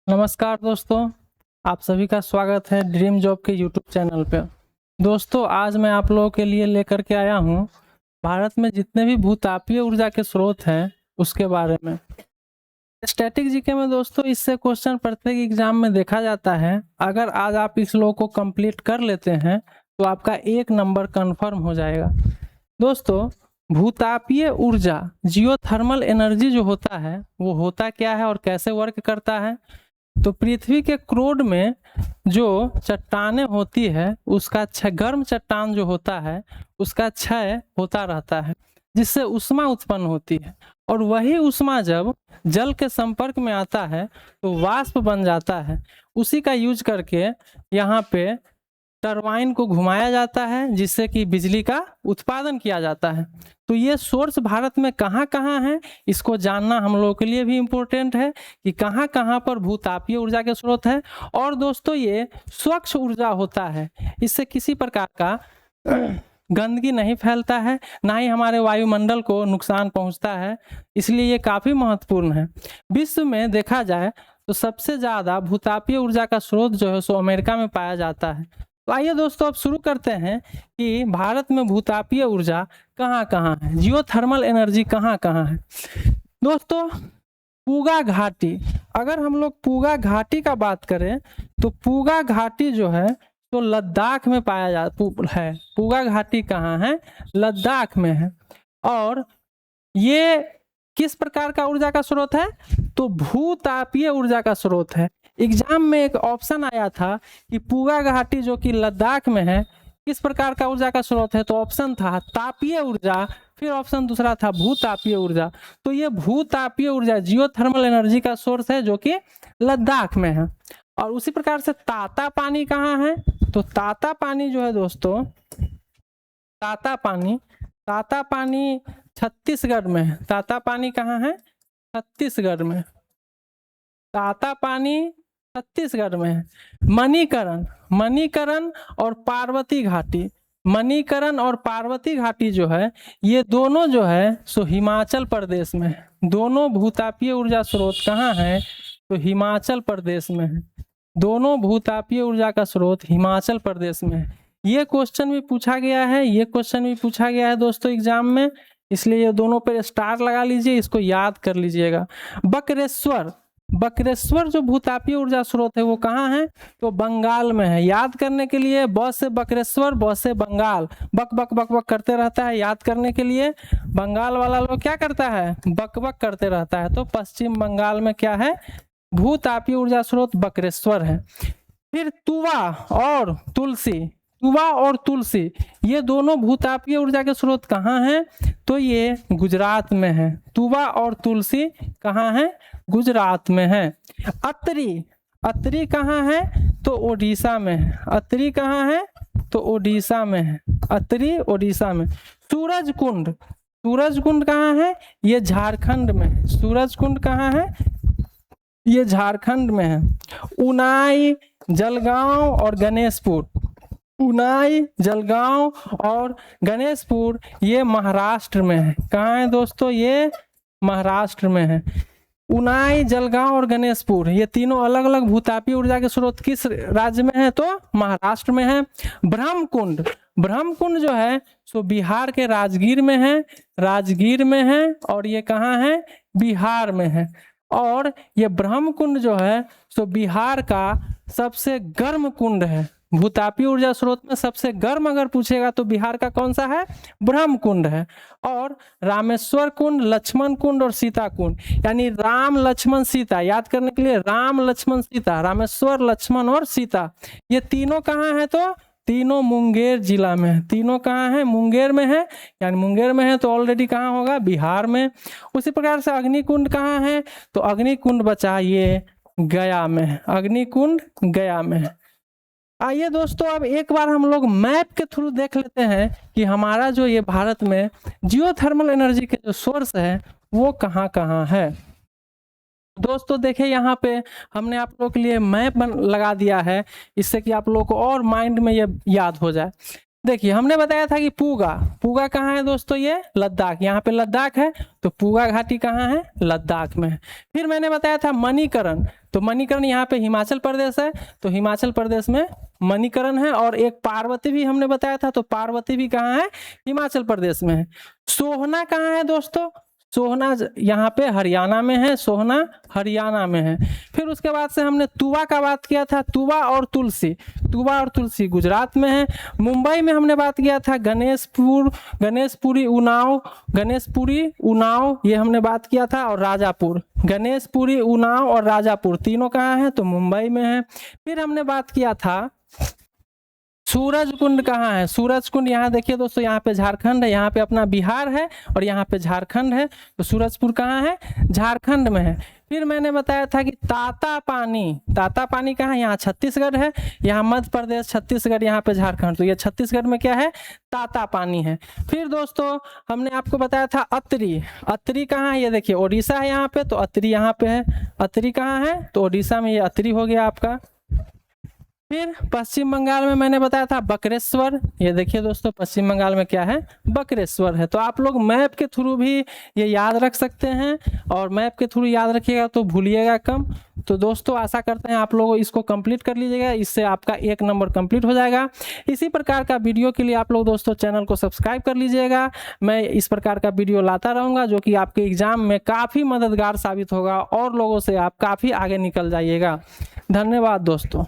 नमस्कार दोस्तों, आप सभी का स्वागत है ड्रीम जॉब के यूट्यूब चैनल पे। दोस्तों, आज मैं आप लोगों के लिए लेकर के आया हूँ भारत में जितने भी भूतापीय ऊर्जा के स्रोत हैं उसके बारे में। स्टैटिक जीके में दोस्तों इससे क्वेश्चन प्रत्येक एग्जाम में देखा जाता है। अगर आज आप इस लो को कंप्लीट कर लेते हैं तो आपका 1 नंबर कन्फर्म हो जाएगा। दोस्तों, भूतापीय ऊर्जा जियोथर्मल एनर्जी जो होता है वो होता क्या है और कैसे वर्क करता है। तो पृथ्वी के क्रोड में जो चट्टानें होती है उसका गर्म चट्टान जो होता है उसका क्षय होता रहता है, जिससे ऊष्मा उत्पन्न होती है। और वही ऊष्मा जब जल के संपर्क में आता है तो वाष्प बन जाता है। उसी का यूज करके यहाँ पे टरबाइन को घुमाया जाता है, जिससे कि बिजली का उत्पादन किया जाता है। तो ये सोर्स भारत में कहाँ कहाँ है, इसको जानना हम लोगों के लिए भी इम्पोर्टेंट है कि कहाँ कहाँ पर भूतापीय ऊर्जा के स्रोत है। और दोस्तों, ये स्वच्छ ऊर्जा होता है, इससे किसी प्रकार का गंदगी नहीं फैलता है, ना ही हमारे वायुमंडल को नुकसान पहुंचता है, इसलिए ये काफ़ी महत्वपूर्ण है। विश्व में देखा जाए तो सबसे ज़्यादा भूतापीय ऊर्जा का स्रोत जो है सो अमेरिका में पाया जाता है। तो आइए दोस्तों, अब शुरू करते हैं कि भारत में भूतापीय ऊर्जा कहाँ कहाँ है, जियोथर्मल एनर्जी कहाँ कहाँ है। दोस्तों, पूगा घाटी, अगर हम लोग पूगा घाटी का बात करें तो पूगा घाटी जो है तो लद्दाख में पाया जाता है। पूगा घाटी कहाँ है? लद्दाख में है। और ये किस प्रकार का ऊर्जा का स्रोत है? तो भूतापीय ऊर्जा का स्रोत है। एग्जाम में एक ऑप्शन आया था कि पूगा घाटी जो कि लद्दाख में है किस प्रकार का ऊर्जा का स्रोत है, तो ऑप्शन था तापीय ऊर्जा, फिर ऑप्शन दूसरा था भूतापीय ऊर्जा। तो ये भूतापीय ऊर्जा जियोथर्मल एनर्जी का सोर्स है जो कि लद्दाख में है। और उसी प्रकार से ताता पानी कहाँ है? तो ताता पानी जो है दोस्तों, ताता पानी छत्तीसगढ़ में है। ताता पानी कहाँ है? छत्तीसगढ़ में। ताता पानी छत्तीसगढ़ में है। मणिकरण और पार्वती घाटी, मणिकरण और पार्वती घाटी जो है ये दोनों जो है सो हिमाचल प्रदेश में है। दोनों भूतापीय ऊर्जा स्रोत कहाँ है? तो हिमाचल प्रदेश में है। दोनों भूतापीय ऊर्जा का स्रोत हिमाचल प्रदेश में है। ये क्वेश्चन भी पूछा गया है, दोस्तों एग्जाम में, इसलिए ये दोनों पर स्टार लगा लीजिए, इसको याद कर लीजिएगा। बकरेश्वर जो भूतापीय ऊर्जा स्रोत है वो कहाँ है? तो बंगाल में है। याद करने के लिए ब से बकरेश्वर, ब से बंगाल, बक बक बक बक करते रहता है। याद करने के लिए बंगाल वाला लोग क्या करता है? बक बक करते रहता है। तो पश्चिम बंगाल में क्या है? भूतापीय ऊर्जा स्रोत बकरेश्वर है। फिर तुवा और तुलसी ये दोनों भूतापीय ऊर्जा के स्रोत कहाँ हैं? तो ये गुजरात में है। तुवा और तुलसी कहाँ है? गुजरात में है। अतरी कहाँ है? तो ओडिशा में है। अतरी कहाँ है? तो ओडिशा में है। अतरी ओडिशा में। सूरजकुंड कहाँ है? ये झारखंड में है। सूरजकुंड कहाँ है? ये झारखंड में है। उनाई, जलगांव और गणेशपुर ये महाराष्ट्र में है। कहाँ है दोस्तों? ये महाराष्ट्र में है। उनाई, जलगांव और गणेशपुर ये तीनों अलग अलग भूतापीय ऊर्जा के स्रोत किस राज्य में है? तो महाराष्ट्र में है। ब्रह्मकुंड जो है सो बिहार के राजगीर में है और ये कहाँ है? बिहार में है। और ये ब्रह्मकुंड जो है सो बिहार का सबसे गर्म कुंड है। भूतापीय ऊर्जा स्रोत में सबसे गर्म अगर पूछेगा तो बिहार का कौन सा है? ब्रह्मकुंड है। और रामेश्वर कुंड, लक्ष्मण कुंड और सीता कुंड, यानी राम लक्ष्मण सीता, याद करने के लिए राम लक्ष्मण सीता, रामेश्वर, लक्ष्मण और सीता, ये तीनों कहाँ है? तो तीनों मुंगेर जिला में है। तीनों कहाँ है? मुंगेर में है। यानी मुंगेर में है तो ऑलरेडी कहाँ होगा? बिहार में। उसी प्रकार से अग्निकुंड कहाँ है? तो अग्निकुंड बचा ये गया में है। अग्निकुंड गया में है। आइए दोस्तों, अब एक बार हम लोग मैप के थ्रू देख लेते हैं कि हमारा जो ये भारत में जियोथर्मल एनर्जी के जो सोर्स है वो कहाँ कहाँ है। दोस्तों देखिए, यहाँ पे हमने आप लोगों के लिए मैप लगा दिया है, इससे कि आप लोगों को और माइंड में ये याद हो जाए। देखिए हमने बताया था कि पूगा, पूगा कहाँ है दोस्तों, ये लद्दाख, यहाँ पे लद्दाख है, तो पूगा घाटी कहाँ है, लद्दाख में है। फिर मैंने बताया था मणिकरण, तो मणिकरण यहाँ पे हिमाचल प्रदेश है, तो हिमाचल प्रदेश में मणिकरण है। और एक पार्वती भी हमने बताया था, तो पार्वती भी कहाँ है, हिमाचल प्रदेश में है। सोहना कहाँ है दोस्तों, सोहना यहाँ पे हरियाणा में है, सोहना हरियाणा में है। फिर उसके बाद से हमने तुवा का बात किया था, तुवा और तुलसी, तुवा और तुलसी गुजरात में है। मुंबई में हमने बात किया था गणेशपुर, गणेशपुरी उन्नाव, गणेशपुरी उन्नाव ये हमने बात किया था, और राजापुर, गणेशपुरी उन्नाव और राजापुर तीनों कहाँ है, तो मुंबई में है। फिर हमने बात किया था सूरज कुंड कहाँ है, सूरज कुंड यहाँ देखिए दोस्तों, यहाँ पे झारखंड है, यहाँ पे अपना बिहार है और यहाँ पे झारखंड है, तो सूरजपुर कहाँ है, झारखंड में है। फिर मैंने बताया था कि ताता पानी, ताता पानी कहाँ है, यहाँ छत्तीसगढ़ है, यहाँ मध्य प्रदेश, छत्तीसगढ़, यहाँ पे झारखंड, तो ये छत्तीसगढ़ में क्या है, ताता पानी है। फिर दोस्तों हमने आपको बताया था अतरी, अतरी कहाँ है, ये देखिए ओडिशा है यहाँ पे, तो अतरी यहाँ पे है। अतरी कहाँ है, तो ओडिशा में, ये अतरी हो गया आपका। फिर पश्चिम बंगाल में मैंने बताया था बकरेश्वर, ये देखिए दोस्तों पश्चिम बंगाल में क्या है, बकरेश्वर है। तो आप लोग मैप के थ्रू भी ये याद रख सकते हैं, और मैप के थ्रू याद रखिएगा तो भूलिएगा कम। तो दोस्तों आशा करते हैं आप लोग इसको कंप्लीट कर लीजिएगा, इससे आपका 1 नंबर कंप्लीट हो जाएगा। इसी प्रकार का वीडियो के लिए आप लोग दोस्तों चैनल को सब्सक्राइब कर लीजिएगा। मैं इस प्रकार का वीडियो लाता रहूँगा जो कि आपके एग्जाम में काफ़ी मददगार साबित होगा, और लोगों से आप काफ़ी आगे निकल जाइएगा। धन्यवाद दोस्तों।